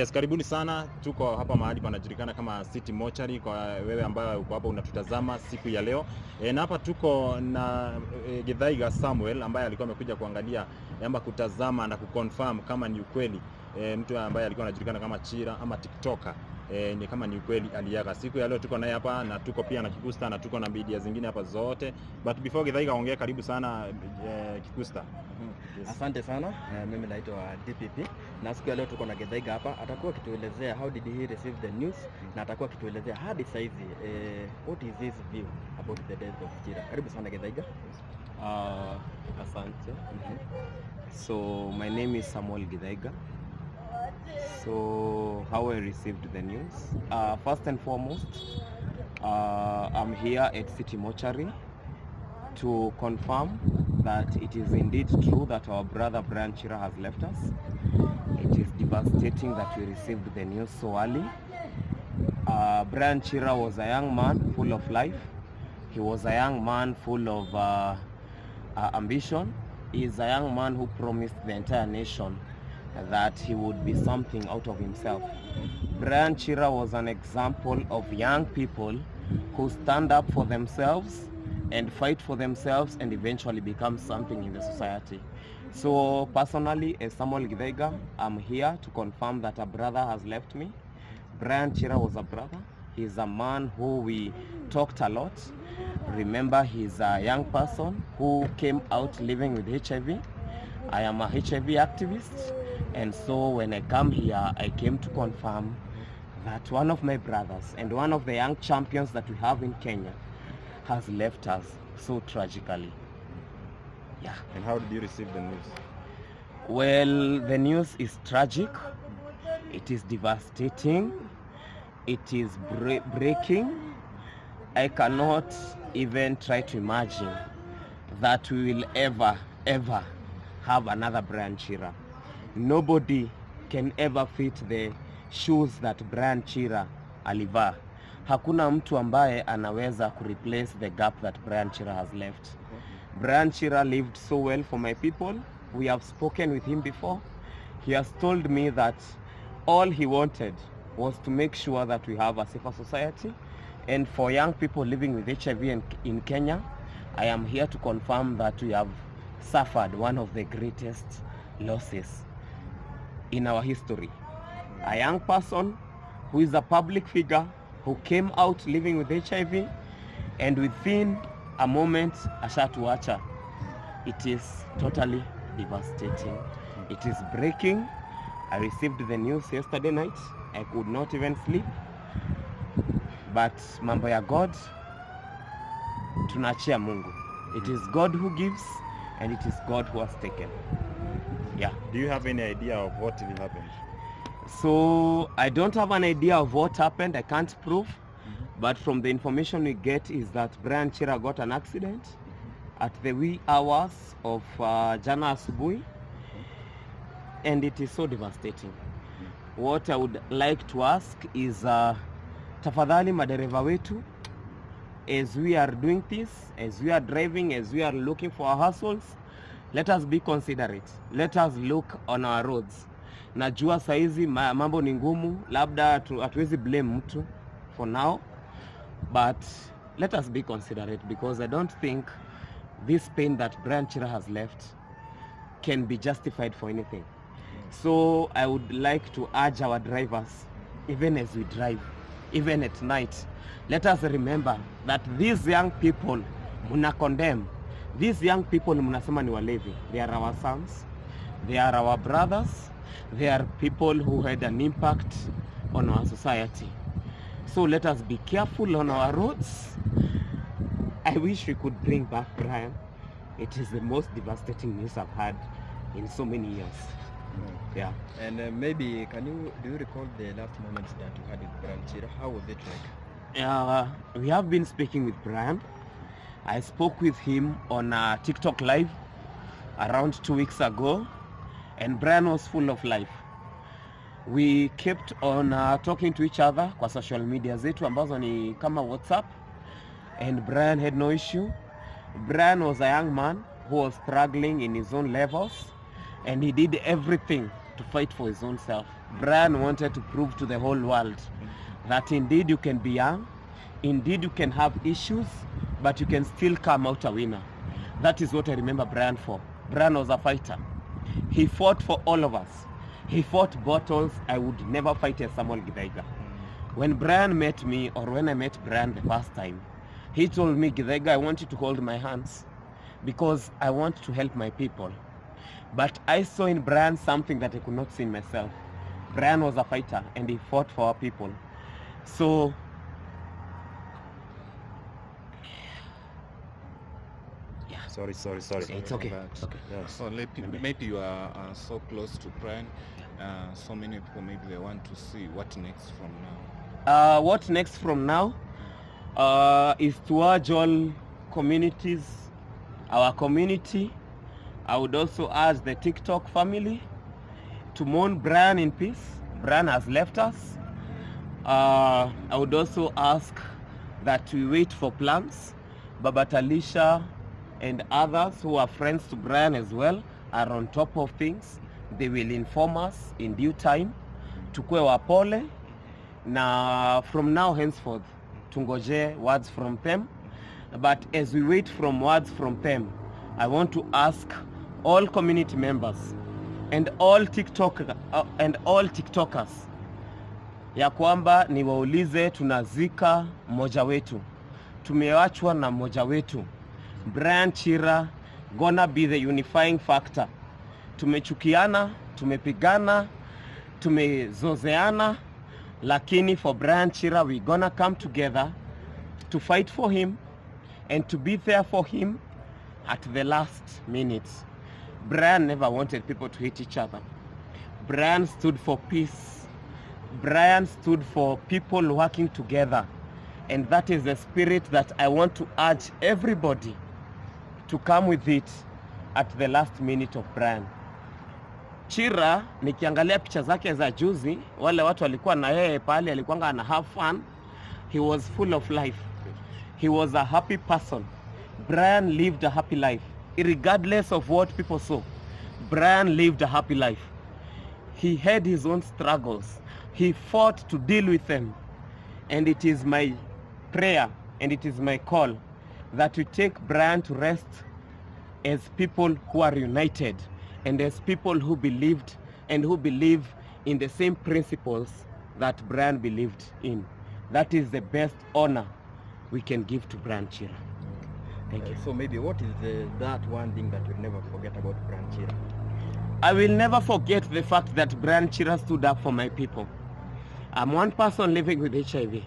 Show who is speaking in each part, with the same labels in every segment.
Speaker 1: Yes, karibuni sana. Tuko hapa mahali panajulikana kama City Mortuary kwa wewe ambaye uko hapa unatutazama siku ya leo. Na hapa tuko na D3ath Samuel ambaye alikuwa amekuja kuangalia ama kutazama na kuconfirm kama ni ukweli. Mtu ambaye alikuwa anajulikana kama Chira ama TikToker. Ni kama ni ukweli aliaga. Siku ya leo tuko naye hapa na tuko pia na Kikusta na tuko na media zingine hapa zote. But before D3ath aongee, karibu sana Kikusta.
Speaker 2: Yes. Asante sana. Mimi naitwa DPP na siku ya leo tuko na D3ath hapa. Atakuwa kituelezea how did he receive the news na atakuwa kituelezea hadi saizi what is his view about the death of Chira. Karibu sana D3ath.
Speaker 3: Asante. So my name is Samuel D3ath. So how I received the news, first and foremost, I'm here at City Mortuary to confirm that it is indeed true that our brother Brian Chira has left us. It is devastating that we received the news so early. Brian Chira was a young man full of life. He was a young man full of ambition. He is a young man who promised the entire nation that he would be something out of himself. Brian Chira was an example of young people who stand up for themselves and fight for themselves and eventually become something in the society. So personally, as Samuel D3ath, I'm here to confirm that a brother has left me. Brian Chira was a brother. He's a man who we talked a lot. Remember, he's a young person who came out living with HIV. I am a HIV activist. And so when I come here, I came to confirm that one of my brothers and one of the young champions that we have in Kenya has left us so tragically. Yeah.
Speaker 1: And how did you receive the news?
Speaker 3: Well, the news is tragic. It is devastating. It is breaking. I cannot even try to imagine that we will ever have another Brian Chira. Nobody can ever fit the shoes that Brian Chira alivaa. Hakuna mtu ambaye anaweza kureplace the gap that Brian Chira has left. Brian Chira lived so well for my people. We have spoken with him before. He has told me that all he wanted was to make sure that we have a safer society. And for young people living with HIV in Kenya, I am here to confirm that we have suffered one of the greatest losses in our history. A young person who is a public figure who came out living with HIV and within a moment ashatuacha. It is totally devastating. It is breaking. I received the news yesterday night. I could not even sleep. But mambo ya God, tunachia Mungu. It is God who gives and it is God who has taken. Yeah.
Speaker 1: Do you have any idea of what really happened?
Speaker 3: So I don't have an idea of what happened. I can't prove. But from the information we get is that Brian Chira got an accident at the wee hours of jana asubuhi. And it is so devastating. What I would like to ask is tafadhali madereva wetu, as we are doing this, as we are driving, as we are looking for our hustles, let us be considerate. Let us look on our roads. Najua saizi mambo ni ngumu, labda hatuwezi blame mtu for now, but let us be considerate because I don't think this pain that Brian Chira has left can be justified for anything. So I would like to urge our drivers, even as we drive, even at night, let us remember that these young people muna condemn. These young people munasema ni walevi. They are our sons. They are our brothers. They are people who had an impact on our society. So let us be careful on our roads. I wish we could bring back Brian. It is the most devastating news I've had in so many years. Yeah.
Speaker 2: And maybe do you recall the last moments that you had with Brian Chira? How was it like?
Speaker 3: We have been speaking with Brian. I spoke with him on a TikTok live around 2 weeks ago, and Brian was full of life. We kept on talking to each other kwa social media zetu ambazo ni kama WhatsApp, and Brian had no issue. Brian was a young man who was struggling in his own levels, and he did everything to fight for his own self. Brian wanted to prove to the whole world that indeed you can be young, indeed you can have issues, but you can still come out a winner. That is what I remember Brian for. Brian was a fighter. He fought for all of us. He fought battles I would never fight as Samuel Githaiga. When Brian met me, or when I met Brian the first time, he told me, Githaiga, I want you to hold my hands because I want to help my people. But I saw in Brian something that I could not see in myself. Brian was a fighter and he fought for our people. So
Speaker 1: Sorry.
Speaker 3: it's okay.
Speaker 4: But,
Speaker 3: Okay.
Speaker 1: Yes.
Speaker 4: So maybe you are so close to Brian. So many people maybe they want to see what next from now.
Speaker 3: What next from now is to urge all communities, our community. I would also urge the TikTok family to mourn Brian in peace. Brian has left us. I would also ask that we wait for plans. Baba Talisha and others who are friends to Brian as well are on top of things. They will inform us in due time. Tukue wapole na from now henceforth tungoje words from them. But as we wait from words from them, I want to ask all community members and all TikTokers ya kwamba niwaulize, tunazika mmoja wetu, tumewachwa na mmoja wetu. Brian Chira gonna be the unifying factor. Tumechukiana, tumepigana, tumezozeana, lakini for Brian Chira we gonna come together to fight for him and to be there for him at the last minute. Brian never wanted people to hate each other. Brian stood for peace. Brian stood for people working together. And that is the spirit that I want to urge everybody to come with it at the last minute of Brian. Chira, nikiangalia picha zake za juzi, wale watu walikuwa na yeye pale, alikuwa ana have fun. He was full of life. He was a happy person. Brian lived a happy life. Regardless of what people saw, Brian lived a happy life. He had his own struggles. He fought to deal with them. And it is my prayer and it is my call that we take Brian to rest as people who are united and as people who believed and who believe in the same principles that Brian believed in. That is the best honor we can give to Brian Chira. Thank you.
Speaker 2: So maybe what is that one thing that you'll never forget about Brian Chira?
Speaker 3: I will never forget the fact that Brian Chira stood up for my people. I'm one person living with HIV.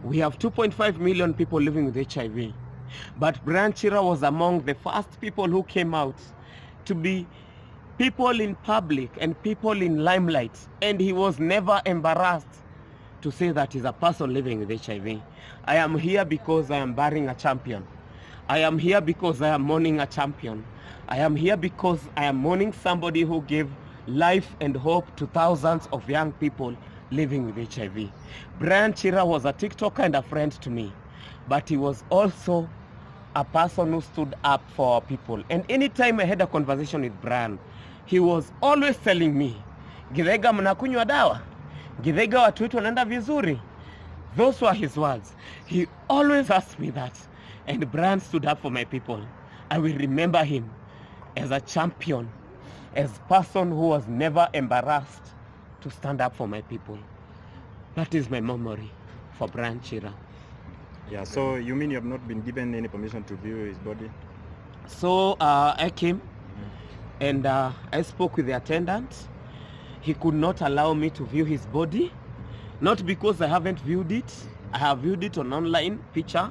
Speaker 3: We have 2.5 million people living with HIV. But Brian Chira was among the first people who came out to be people in public and people in limelight. And he was never embarrassed to say that he's a person living with HIV. I am here because I am burying a champion. I am here because I am mourning a champion. I am here because I am mourning somebody who gave life and hope to thousands of young people living with HIV. Brian Chira was a TikToker and a friend to me, but he was also a person who stood up for our people. And anytime I had a conversation with Brian, he was always telling me, Githaiga, mnakunywa dawa? Githaiga, watu wetu wanaenda vizuri? Those were his words. He always asked me that. And Brian stood up for my people. I will remember him as a champion, as a person who was never embarrassed to stand up for my people. That is my memory for Brian Chira.
Speaker 1: Yeah, so you mean you have not been given any permission to view his body?
Speaker 3: So I came and I spoke with the attendant. He could not allow me to view his body, not because I haven't viewed it. I have viewed it on online picture,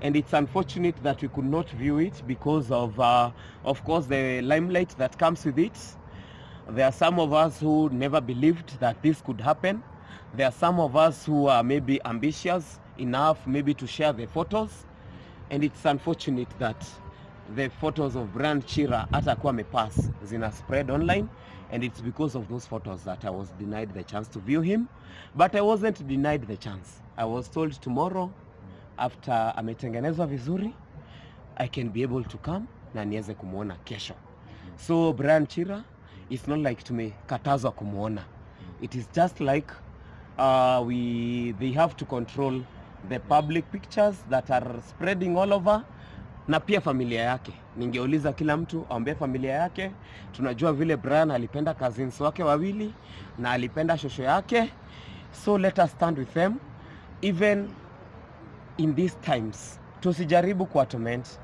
Speaker 3: and it's unfortunate that we could not view it because of course, the limelight that comes with it. There are some of us who never believed that this could happen. There are some of us who are maybe ambitious enough maybe to share the photos, and it's unfortunate that the photos of Brian Chira atakuwa mepass zina spread online, and it's because of those photos that I was denied the chance to view him. But I wasn't denied the chance. I was told tomorrow after ametengenezwa vizuri I can be able to come na niweze kumuona kesho. So Brian Chira, it's not like tumekatazwa kumuona. It is just like they have to control the public pictures that are spreading all over. Na pia familia yake, ningeuliza kila mtu aombe familia yake. Tunajua vile Brian alipenda cousins wake wawili na alipenda shosho yake, so let us stand with them even in these times. Tusijaribu kwa torment.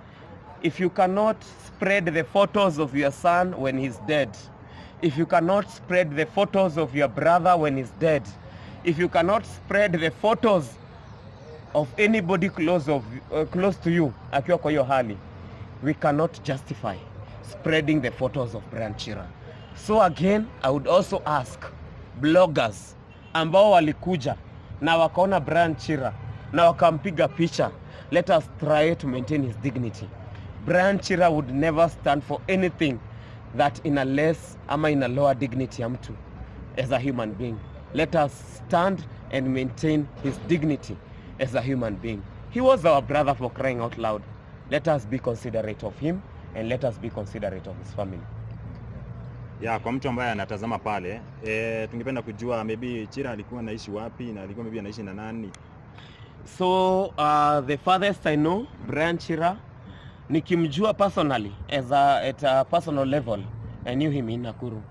Speaker 3: If you cannot spread the photos of your son when he's dead, if you cannot spread the photos of your brother when he's dead, if you cannot spread the photos of anybody close to you akiwa kwa hiyo hali, we cannot justify spreading the photos of Brian Chira. So again, I would also ask bloggers ambao walikuja na wakaona Brian Chira na wakampiga picha, let us try to maintain his dignity. Brian Chira would never stand for anything that in a less ama in a lower dignity ya mtu as a human being. Let us stand and maintain his dignity as a human being. He was our brother, for crying out loud. Let us be considerate of him and let us be considerate of his family.
Speaker 1: Ya, kwa mtu ambaye anatazama pale, tungependa kujua maybe Chira alikuwa anaishi wapi na alikuwa maybe anaishi na nani?
Speaker 3: So the farthest I know Brian Chira, nikimjua personally at a personal level, I knew him in Nakuru.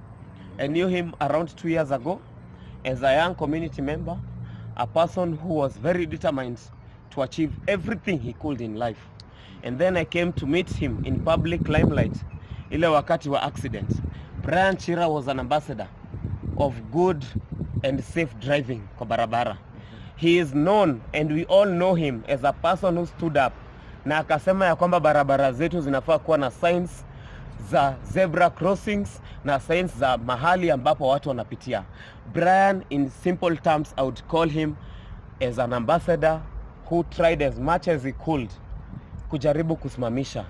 Speaker 3: I knew him around 2 years ago as a young community member, a person who was very determined to achieve everything he could in life. And then I came to meet him in public limelight ile wakati wa accident. Brian Chira was an ambassador of good and safe driving kwa barabara. He is known and we all know him as a person who stood up na akasema ya kwamba barabara zetu zinafaa kuwa na signs za zebra crossings na signs za mahali ambapo watu wanapitia. Brian, in simple terms, I would call him as an ambassador who tried as much as he could kujaribu kusimamisha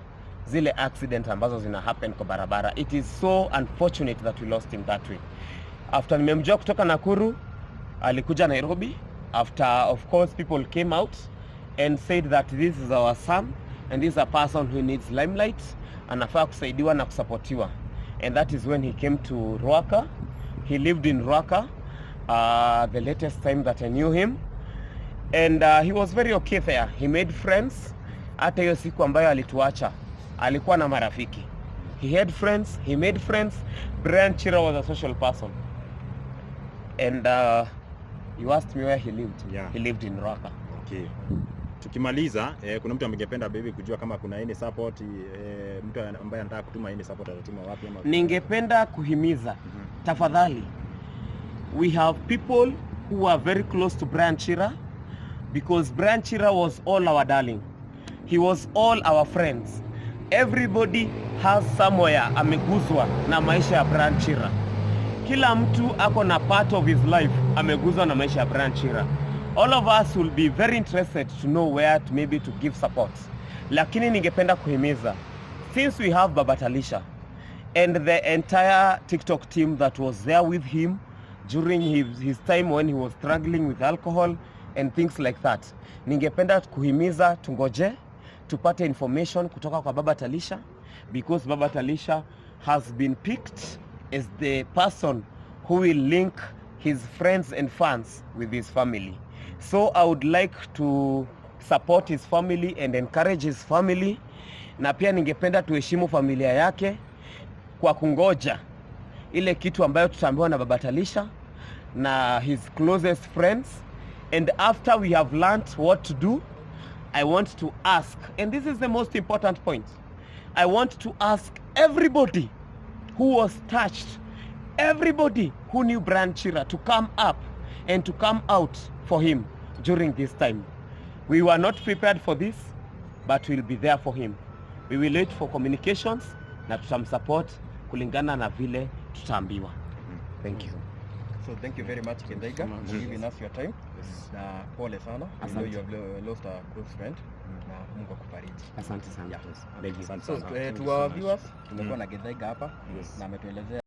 Speaker 3: zile accident ambazo zina happen kwa barabara. It is so unfortunate that we lost him that way. After nimemjua kutoka Nakuru, alikuja Nairobi. After, of course, people came out and said that this is our son and this is a person who needs limelight, anafaa kusaidiwa na kusapotiwa. And that is when he came to Ruaka. He lived in Ruaka the latest time that I knew him. And he was very okay there. He made friends. Hata hiyo siku ambayo alituacha, alikuwa na marafiki. He had friends, he made friends. Brian Chira was a social person. And you asked me where he lived.
Speaker 1: Yeah.
Speaker 3: He lived in Ruaka.
Speaker 1: Okay. Tukimaliza, kuna mtu angependa baby kujua kama kuna any support, mtu ambaye anataka kutuma any support atatuma wapi ama?
Speaker 3: Ningependa kuhimiza, tafadhali, we have people who are very close to Brian Chira, because Brian Chira was all our darling. He was all our friends. Everybody has somewhere ameguzwa na maisha ya Brian Chira. Kila mtu ako na part of his life ameguzwa na maisha ya Brian Chira. All of us will be very interested to know where to maybe to give support. Lakini ningependa kuhimiza, since we have Baba Talisha and the entire TikTok team that was there with him during his time when he was struggling with alcohol and things like that, ningependa kuhimiza tungoje tupate information kutoka kwa Baba Talisha, because Baba Talisha has been picked as the person who will link his friends and fans with his family. So I would like to support his family and encourage his family, na pia ningependa tuheshimu familia yake kwa kungoja ile kitu ambayo tutaambiwa na Baba Talisha na his closest friends. And after we have learned what to do, I want to ask, and this is the most important point, I want to ask everybody who was touched, everybody who knew Brian Chira, to come up and to come out for him during this time. We were not prepared for this, but we'll be there for him. We will wait for communications na tutamsupport kulingana na vile tutaambiwa. Thank you.
Speaker 2: So thank you very much, Kendaiga, for giving us your time. Na pole sana. I know you have lost a close friend. Na Mungu akubariki.
Speaker 3: Asante sana.
Speaker 2: Yeah.
Speaker 3: Thank you.
Speaker 1: Asante
Speaker 2: So
Speaker 1: sana.
Speaker 2: to our viewers, tumekuwa na Kendaiga hapa na ametuelezea